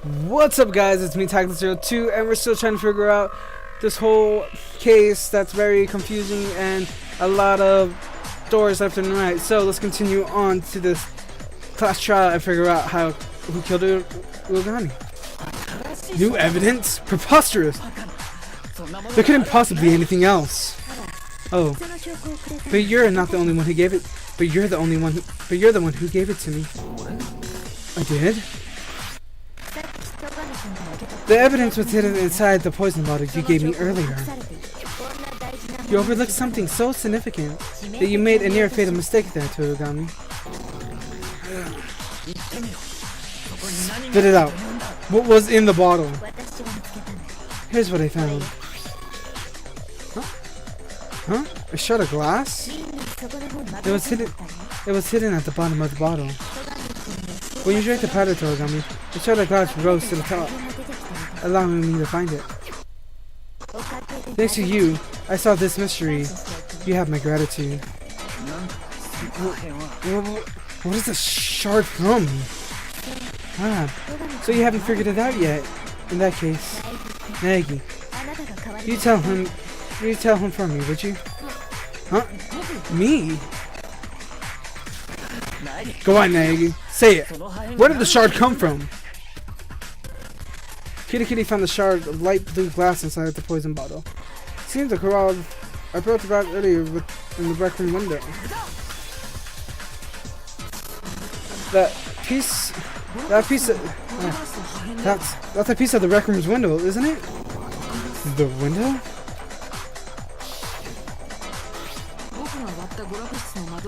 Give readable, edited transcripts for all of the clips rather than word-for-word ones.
What's up, guys? It's me, Tackle02, and we're still trying to figure out this whole case that's very confusing and a lot of doors left and right. So let's continue on to this class trial and figure out who killed Uragami. New evidence? Preposterous! There couldn't possibly be anything else. Oh, but you're not the only one who gave it. But you're the one who gave it to me. I did? The evidence was hidden inside the poison bottle you gave me earlier. You overlooked something so significant that you made a near fatal mistake there, Uragami. Spit it out. What was in the bottle? Here's what I found. Huh? A shard of glass? It was hidden at the bottom of the bottle. When you drank the powder, Uragami, the shard of glass rose to the top, allowing me to find it. Thanks to you, I solved this mystery. You have my gratitude. What is the shard from? Ah, so you haven't figured it out yet. In that case, Nagi, you tell him for me, would you? Huh? Me? Go on, Nagi. Say it. Where did the shard come from? Kitty found the shard of light blue glass inside the poison bottle. Seems the corral I brought it back earlier in the rec room window. That's a piece of the rec room's window, isn't it? The window?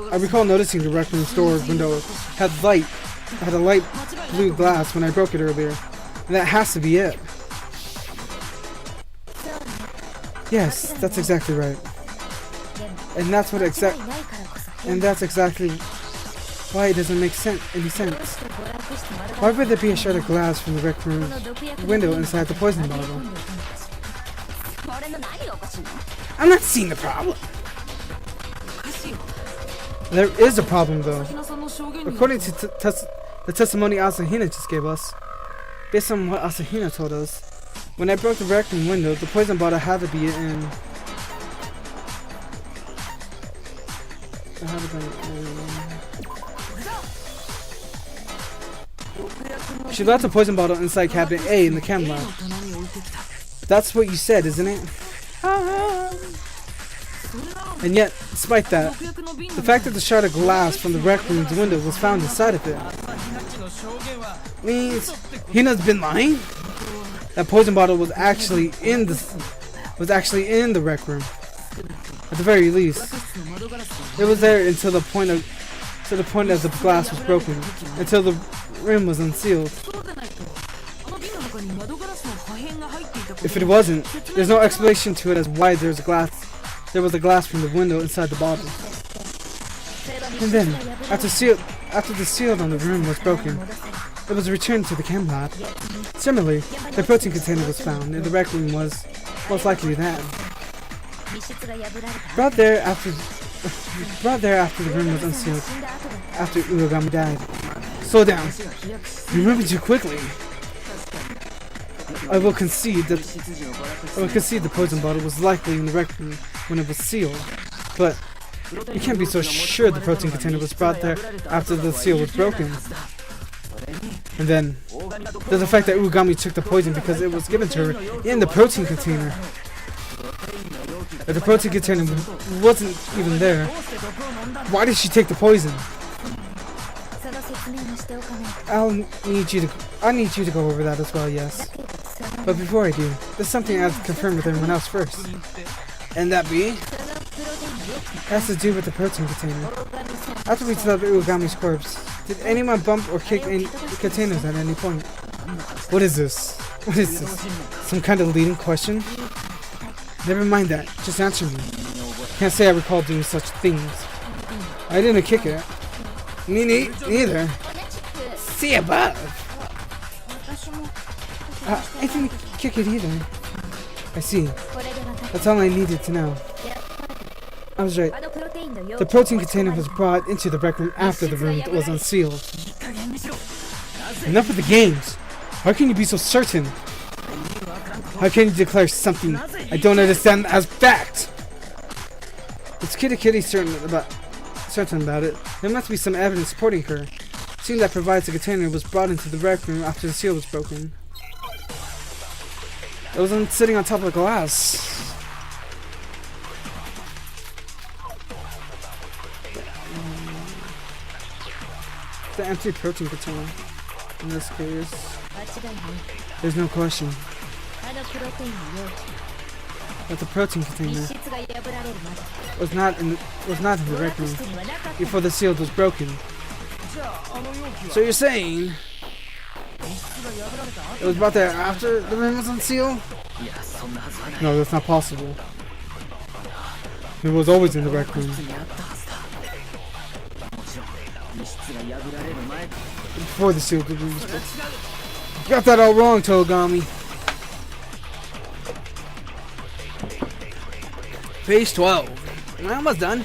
I recall noticing the rec room store window had a light blue glass when I broke it earlier. And that has to be it. Yes, that's exactly right. And that's exactly why it doesn't make any sense. Why would there be a shard of glass from the rec room window inside the poison bottle? I'm not seeing the problem. There is a problem, though. According to the testimony Asahina just gave us, based on what Asahina told us, when I broke the rec room window, the poison bottle had to be in. She left the poison bottle inside cabinet A in the chem lab. That's what you said, isn't it? And yet, despite that, the fact that the shard of glass from the rec room's window was found inside of it means Hina's been lying. That poison bottle was actually in the rec room. At the very least, it was there until the point of the glass was broken, until the rim was unsealed. If it wasn't, there's no explanation to it as why there was a glass from the window inside the bottle. And then, after the seal on the room was broken, it was returned to the chem lab. Similarly, the protein container was found, and the rec room was most likely that. Brought there after the room was unsealed, after Uragami died. Slow down. You're moving too quickly. I will concede the poison bottle was likely in the rec room when it was sealed, but you can't be so sure the protein container was brought there after the seal was broken. And then, there's the fact that Uragami took the poison because it was given to her in the protein container. If the protein container wasn't even there, why did she take the poison? I need you to go over that as well, yes. But before I do, there's something I have to confirm with everyone else first. And that be? It has to do with the protein container. After we discovered Uragami's corpse, did anyone bump or kick any containers at any point? What is this? Some kind of leading question? Never mind that. Just answer me. Can't say I recall doing such things. I didn't kick it. Me neither. See above. I didn't kick it either. I see. That's all I needed to know. I was right. The protein container was brought into the rec room after the room was unsealed. Enough of the games. How can you be so certain? How can you declare something I don't understand as fact? Is Kitty certain about it? There must be some evidence supporting her. Seeing that provides the container was brought into the rec room after the seal was broken. It was sitting on top of the glass. The empty protein container. In this case, there's no question that the protein container was not in the rec room before the seal was broken. So you're saying it was brought there after the room was unsealed? No, that's not possible. It was always in the rec room. Before the seal was broken. You got that all wrong, Togami. Page 12. Am I almost done?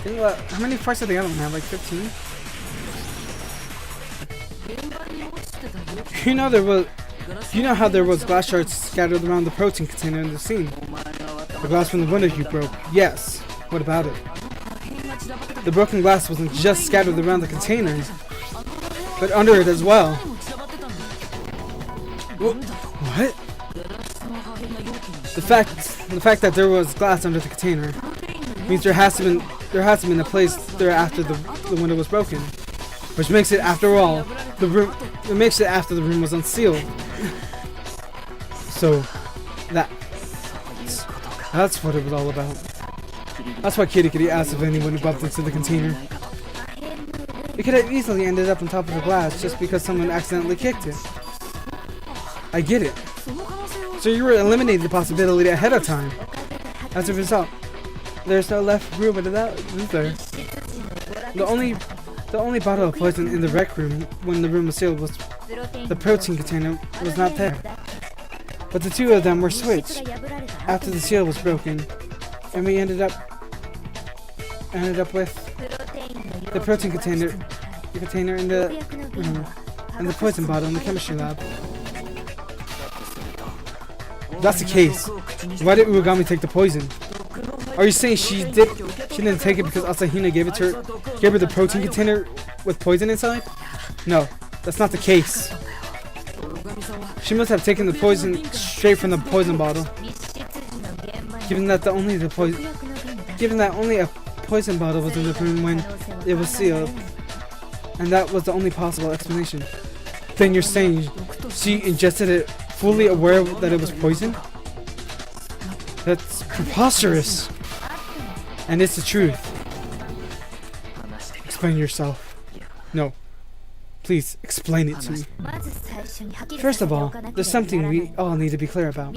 How many parts did the other one have? Like 15? You know how there was glass shards scattered around the protein container in the scene? The glass from the window you broke. Yes. What about it? The broken glass wasn't just scattered around the container, but under it as well. What? The fact that there was glass under the container means there has to been a place there after the window was broken, which makes it, after all, it makes it after the room was unsealed. So that's what it was all about. That's why Kitty asked if anyone bumped into the container. It could have easily ended up on top of the glass just because someone accidentally kicked it. I get it. So you were eliminating the possibility ahead of time. As a result, there's no left room in that, is there? The only bottle of poison in the rec room when the room was sealed was the protein container was not there. But the two of them were switched after the seal was broken, and we ended up with the protein container, in the room, and the poison bottle in the chemistry lab. If that's the case, why did Uragami take the poison? Are you saying she didn't take it because Asahina gave her the protein container with poison inside? No, that's not the case. She must have taken the poison straight from the poison bottle. Given that only a poison bottle was in the room when it was sealed, and that was the only possible explanation. Then you're saying she ingested it fully aware that it was poison? That's preposterous. And it's the truth. Explain yourself. No. Please, explain it to me. First of all, there's something we all need to be clear about.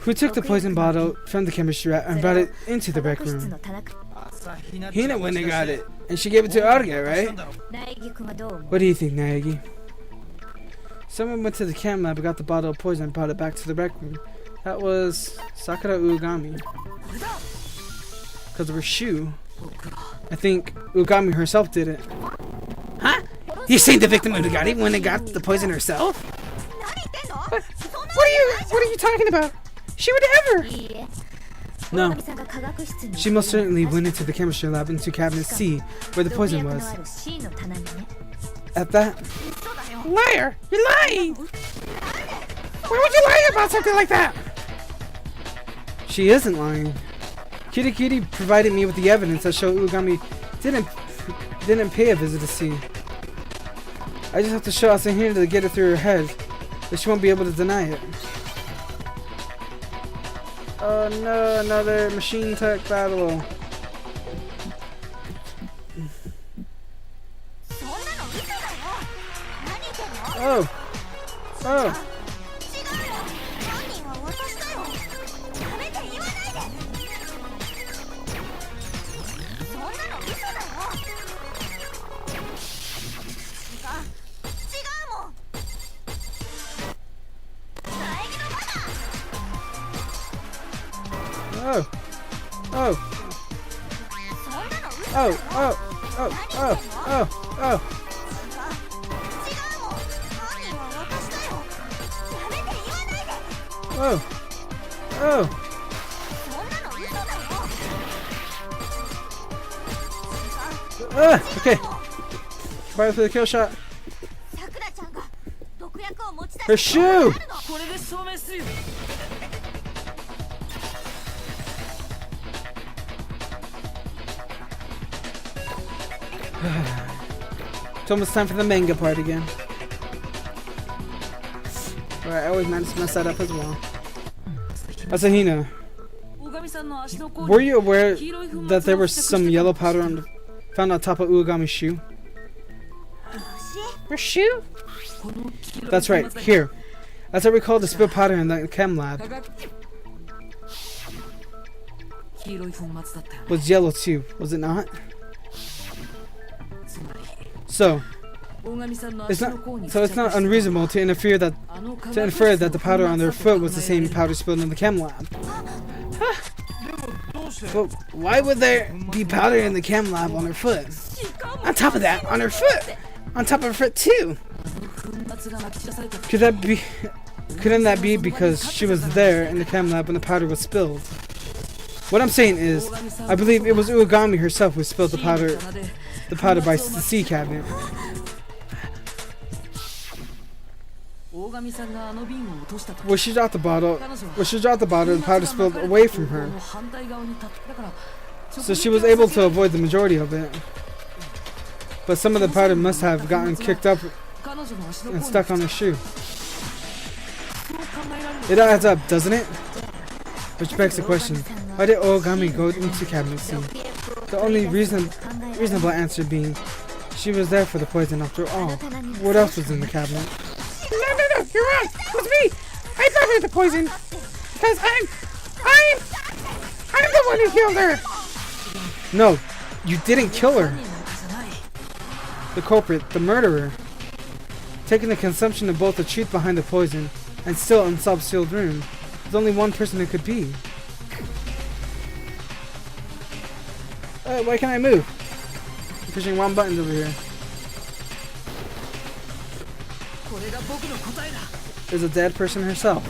Who took the poison bottle from the chemistry lab and brought it into the rec room? Hina went and got it, and she gave it to Arga, right? What do you think, Naegi? Someone went to the chem lab and got the bottle of poison and brought it back to the rec room. That was Sakura Uragami. Because of her shoe. I think Uragami herself did it. Huh? You saying the victim Uragami went and got the poison herself? What are you talking about? She would ever! No. She most certainly went into the chemistry lab into cabinet C, where the poison was. At that... Liar! You're lying! Why would you lie about something like that? She isn't lying. Kitty provided me with the evidence that showed Uragami didn't pay a visit to C. I just have to show Asahina to get it through her head, but she won't be able to deny it. Oh no, another machine tech battle. Oh! Oh! Oh! Oh! Oh! Oh! Oh! Oh! Oh! Oh. Oh. Okay. Fire for the kill shot. Her shoe! It's almost time for the manga part again. Alright, I always manage to mess that up as well. Asahina, were you aware that there was some yellow powder found on top of Uegami's shoe? Her shoe? That's right, here. As I recall, the spilled powder in the chem lab was yellow too, was it not? So it's not unreasonable to infer that the powder on their foot was the same powder spilled in the chem lab. But why would there be powder in the chem lab on her foot? On top of that, on her foot! On top of her foot too! Couldn't that be because she was there in the chem lab when the powder was spilled? What I'm saying is, I believe it was Uegami herself who spilled the powder by the sea cabinet. When she dropped the bottle, the powder spilled away from her. So she was able to avoid the majority of it. But some of the powder must have gotten kicked up and stuck on her shoe. It adds up, doesn't it? Which begs the question, why did Uegami go into cabinet C? The only reasonable answer being, she was there for the poison after all. What else was in the cabinet? No, you're wrong! It was me! I brought her the poison! Because I'm the one who killed her! No, you didn't kill her. The culprit, the murderer. Taking the consumption of both the truth behind the poison and still in sub-sealed room, there's only one person it could be. Why can't I move? I'm pushing one button over here. There's a dead person herself.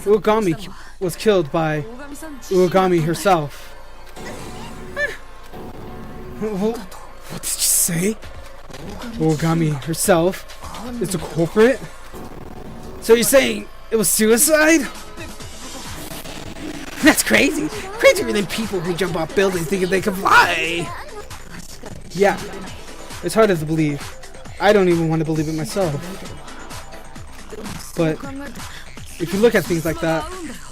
Uegami was killed by Uegami herself. What did you say? Uegami herself is the culprit? So you're saying it was suicide? That's crazy! Crazier than people who jump off buildings thinking they can fly! Yeah, it's hard to believe. I don't even want to believe it myself. But if you look at things like that,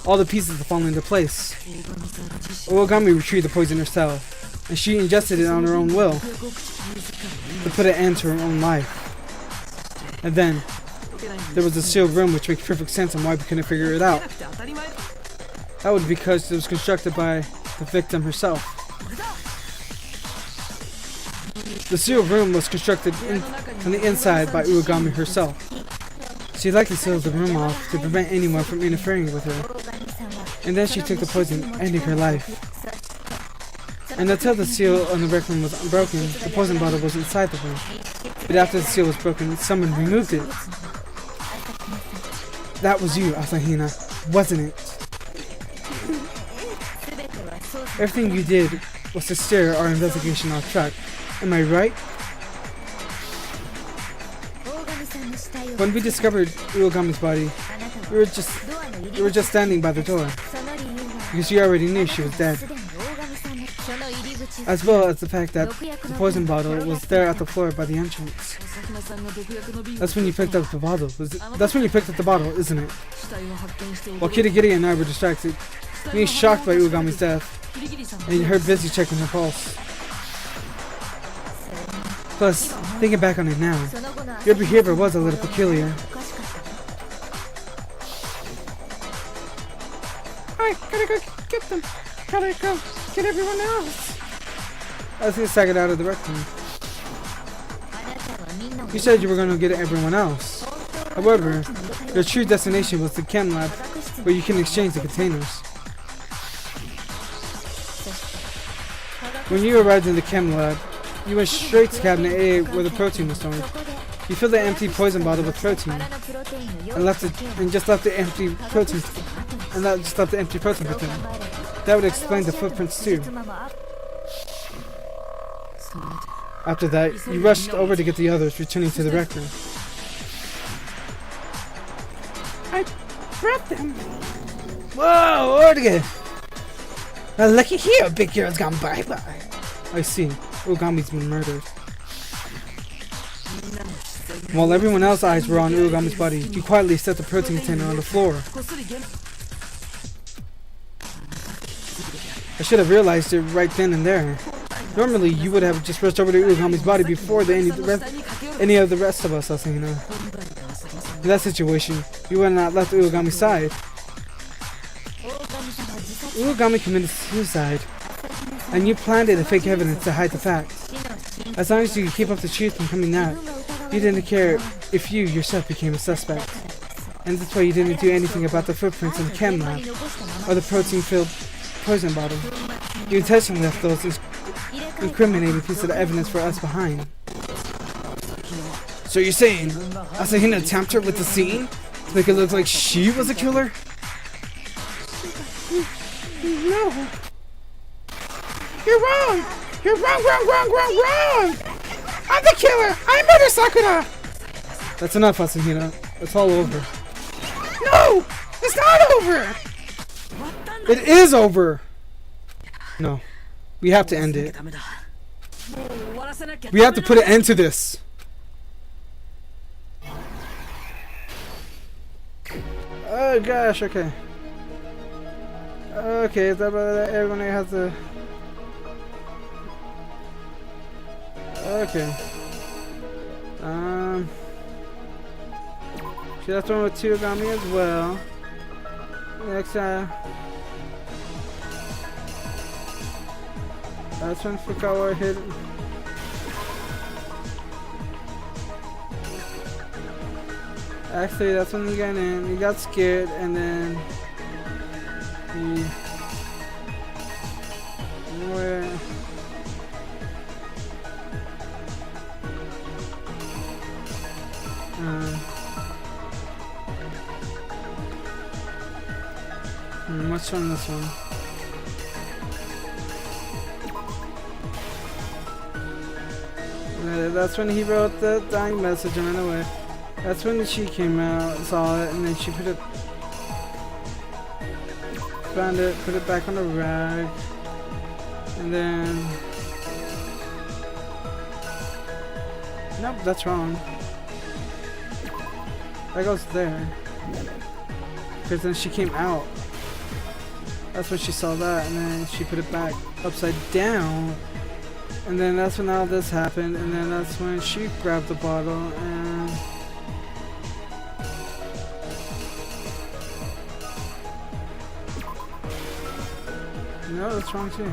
all the pieces fall into place. Uegami retrieved the poison herself, and she ingested it on her own will to put an end to her own life. And then there was a sealed room, which makes perfect sense on why we couldn't figure it out. That was because it was constructed by the victim herself. The sealed room was constructed from the inside by Uegami herself. She likely sealed the room off to prevent anyone from interfering with her. And then she took the poison, ending her life. And until the seal on the rec room was unbroken, the poison bottle was inside the room. But after the seal was broken, someone removed it. That was you, Asahina, wasn't it? Everything you did was to steer our investigation off track. Am I right? When we discovered Uegami's body, we were just standing by the door, because you already knew she was dead. As well as the fact that the poison bottle was there at the floor by the entrance. That's when you picked up the bottle. That's when you picked up the bottle, isn't it? While Kirigiri and I were distracted, being shocked by Uegami's death, and her busy checking her pulse. Plus, thinking back on it now, your behavior was a little peculiar. I gotta go get them. Gotta go get everyone else. I was gonna sack it out of the rec room. You said you were gonna get everyone else. However, your true destination was the chem lab, where you can exchange the containers. When you arrived in the chem lab, you went straight to cabinet A where the protein was stored. You filled the empty poison bottle with protein and just left the empty protein within. That would explain the footprints too. After that, you rushed over to get the others, returning to the rec room. I brought them. Whoa, Orga! Well, looky here, big girl's gone bye-bye. I see. Urugami's been murdered. While everyone else's eyes were on Urugami's body, you quietly set the protein container on the floor. I should have realized it right then and there. Normally, you would have just rushed over to Urugami's body before any of the rest of us, Asahina. In that situation, you would have not left Urugami's side. Urugami committed suicide, and you planted the fake evidence to hide the facts. As long as you could keep up the truth from coming out, you didn't care if you yourself became a suspect. And that's why you didn't do anything about the footprints in the chem lab, or the protein-filled poison bottle. You intentionally left those incriminating pieces of evidence for us behind. So you're saying Asahina tampered with the scene to make it look like she was a killer? No. You're wrong! You're wrong! I'm the killer! I murdered Sakura! That's enough, Asahina. It's all over. No! It's not over! It is over! No. We have to end it. We have to put an end to this. Oh gosh, okay. Okay, everyone has to... Okay. She left one with Urugami as well. Next that's when Fukawa hit. Actually, that's when he got in. He got scared, and then he went. What's on this one? That's when he wrote the dying message and ran away. That's when she came out, saw it, and then she put it, found it, put it back on the rag, and then, nope, that's wrong. That goes there, because then she came out. That's when she saw that, and then she put it back upside down. And then that's when all this happened, and then that's when she grabbed the bottle, and... No, that's wrong too.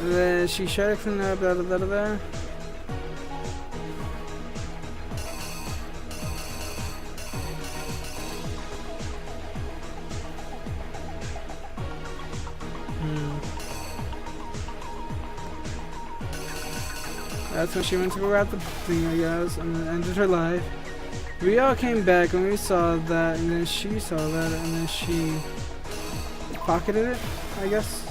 And then she tried to clean up out of there. That's when she went to go grab the thing, I guess, and then ended her life. We all came back and we saw that, and then she saw that, and then she pocketed it, I guess.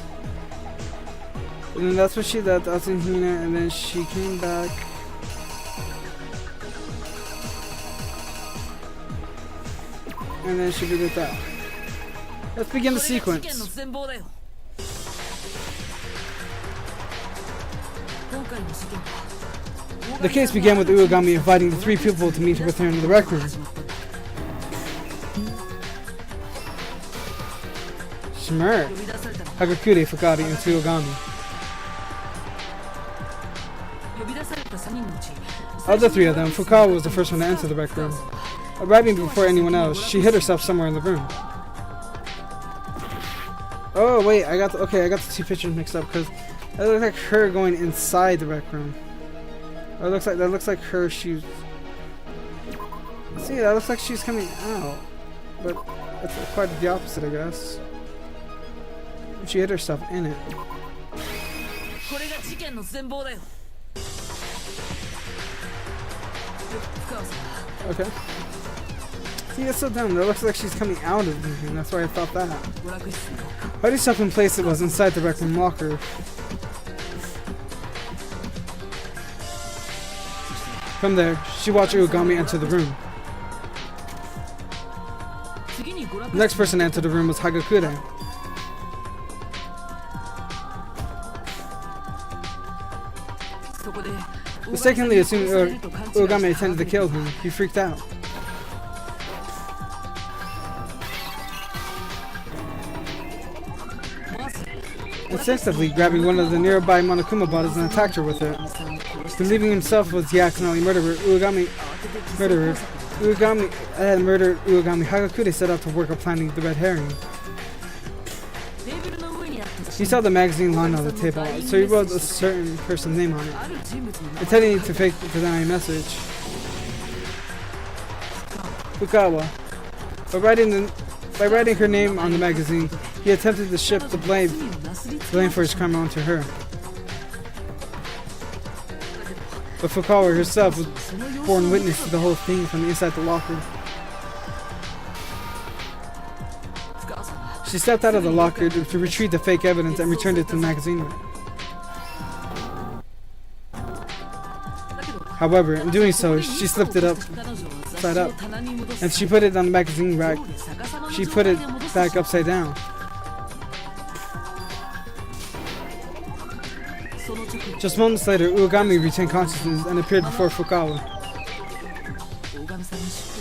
And then that's when she left Asahina, and then she came back. And then she did that. Let's begin the sequence. The case began with Urugami inviting the three people to meet with her in the rec room. Shimmer, Hagakure, Fukari, and Urugami. Of the three of them, Fukawa was the first one to enter the rec room. Arriving before anyone else, she hid herself somewhere in the room. Oh wait, I got the two pictures mixed up because that looks like her going inside the rec room. That looks like her. She's. See, that looks like she's coming out, but it's quite the opposite, I guess. She hid herself in it. Okay. See, it's so dumb. It looks like she's coming out of anything. That's why I thought that. Hiding stuff in place that was inside the Rec Room locker. From there, she watched Uogami enter the room. The next person to enter the room was Hagakure. Mistakenly assuming Uogami intended to kill him, he freaked out. Instinctively grabbing one of the nearby Monokuma bottles and attacked her with it. Believing himself was the accidental murdered Uogami, Hagakure set out to work on planning the red herring. He saw the magazine lying on the table, so he wrote a certain person's name on it, intending to fake the denied message. Fukawa. By writing her name on the magazine, he attempted to shift the blame for his crime onto her. But Fukawa herself was born witness to the whole thing from inside the locker. She stepped out of the locker to retrieve the fake evidence and returned it to the magazine rack. However, in doing so, she slipped it upside up, and she put it on the magazine rack. She put it back upside down. Just moments later, Uogami retained consciousness and appeared before Fukawa.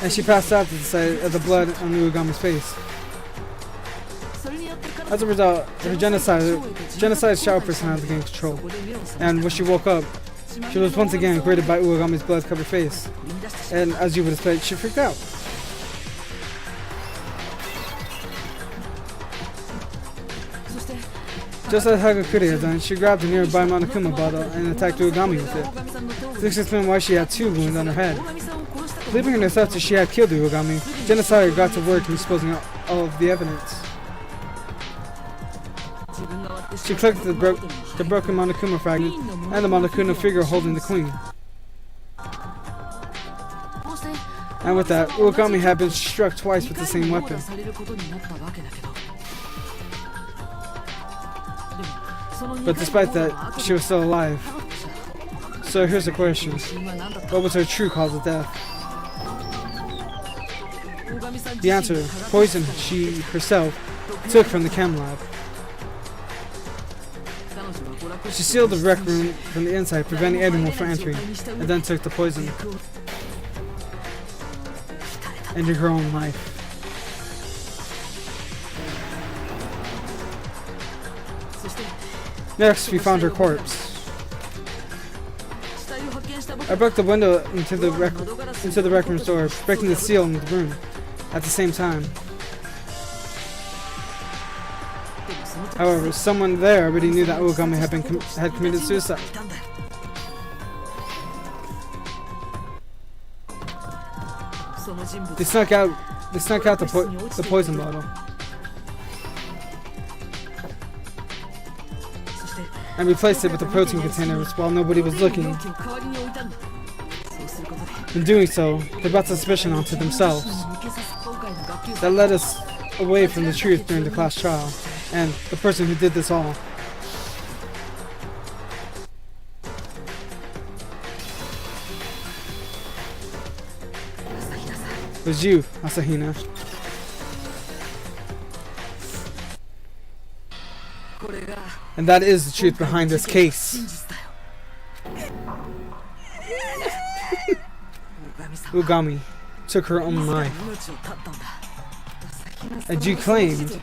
And she passed out to the sight of the blood on Uogami's face. As a result, her genocide shower personality gained control, and when she woke up, she was once again greeted by Uogami's blood-covered face, and as you would expect, she freaked out. Just as Hagakure had done, she grabbed a nearby Monokuma bottle and attacked Uogami with it. This explains why she had 2 wounds on her head. Believing in herself that she had killed Uogami, Genocide got to work in exposing all of the evidence. She collected the broken Monokuma fragment and the Monokuma figure holding the queen. And with that, Uogami had been struck twice with the same weapon. But despite that, she was still alive. So here's the question. What was her true cause of death? The answer, poison she herself took from the chem lab. She sealed the rec room from the inside, preventing anyone from entering, and then took the poison. Ending her own life. Next, we found her corpse. I broke the window into the rec room's door, breaking the seal in the room at the same time. However, someone there already knew that Uogami had committed suicide. They snuck out the poison bottle and replaced it with the protein containers while nobody was looking. In doing so, they brought suspicion onto themselves. That led us away from the truth during the class trial, and the person who did this all. Was you, Asahina. And that is the truth behind this case. Uogami took her own life. And you claimed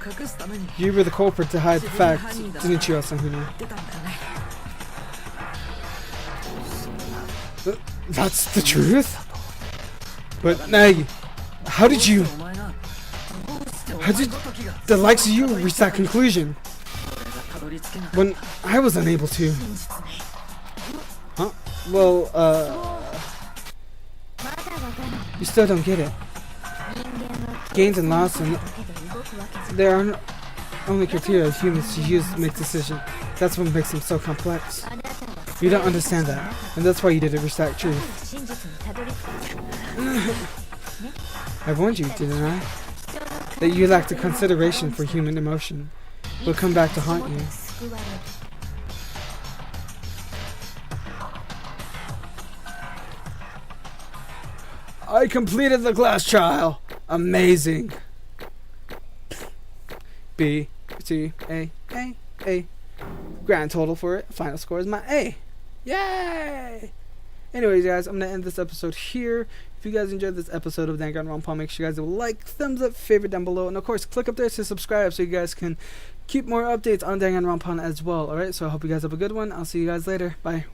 you were the culprit to hide the fact, didn't you, Asahina? That's the truth? But Nagi, how did the likes of you reach that conclusion when I was unable to? Huh? Well, you still don't get it. Gains and loss, and there are only criteria humans to use to make decisions. That's what makes them so complex. You don't understand that, and that's why you didn't reach that truth. I warned you, didn't I? That you lack the consideration for human emotion will come back to haunt you. I completed the class trial. Amazing. B, C, A, A, A. Grand total for it. Final score is my A. Yay! Anyways, guys, I'm going to end this episode here. If you guys enjoyed this episode of Danganronpa, make sure you guys will like, thumbs up, favorite down below. And of course, click up there to subscribe so you guys can keep more updates on Danganronpa as well. Alright, so I hope you guys have a good one. I'll see you guys later. Bye.